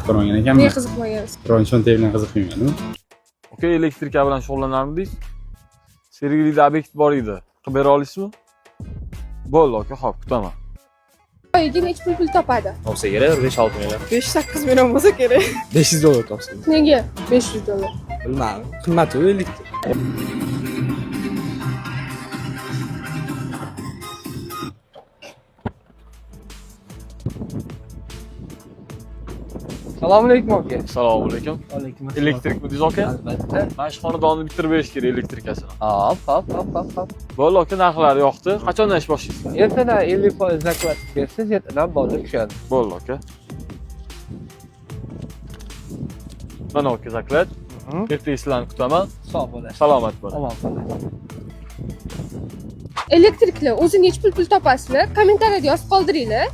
ko'rmagan ekanman. Nega qiziqmagansiz? Biron cho'ntag bilan qiziqmaymanmi? Aka, elektrika bilan shug'ullanardingiz. Sergelida obyekt bor edi. Qilib bera olasizmi? Bo'ldi aka, xo'p, kutaman. Oyiga necha pul topadi? Topsa kerak 5-6 million. 5-8 million bo'lsa kerak. 500 dollar topsa. Nega 500 dollar? Bilmadim. Qimmati u elektr. Assalomu alaykum aka. Assalomu alaykum. Alaykum Elektrikmidingiz aka? Albatta. Mana shu xonadonni bitirib berish kerak elektrikasini. Hop. Bo'ldi aka, narxlar yoqdi. Qachondan ish boshlaysiz? Ertadan 50% zakat bersiz, ertadan bozor tushadi. Bo'ldi aka. Mana aka zakat. Ertaga sizlarni kutaman. Sog' bo'lasiz. Salomat bo'ling. Omon qoling. Elektriklar o'zi necha pul topasizlar? Kommentariyada yozib qoldiringlar.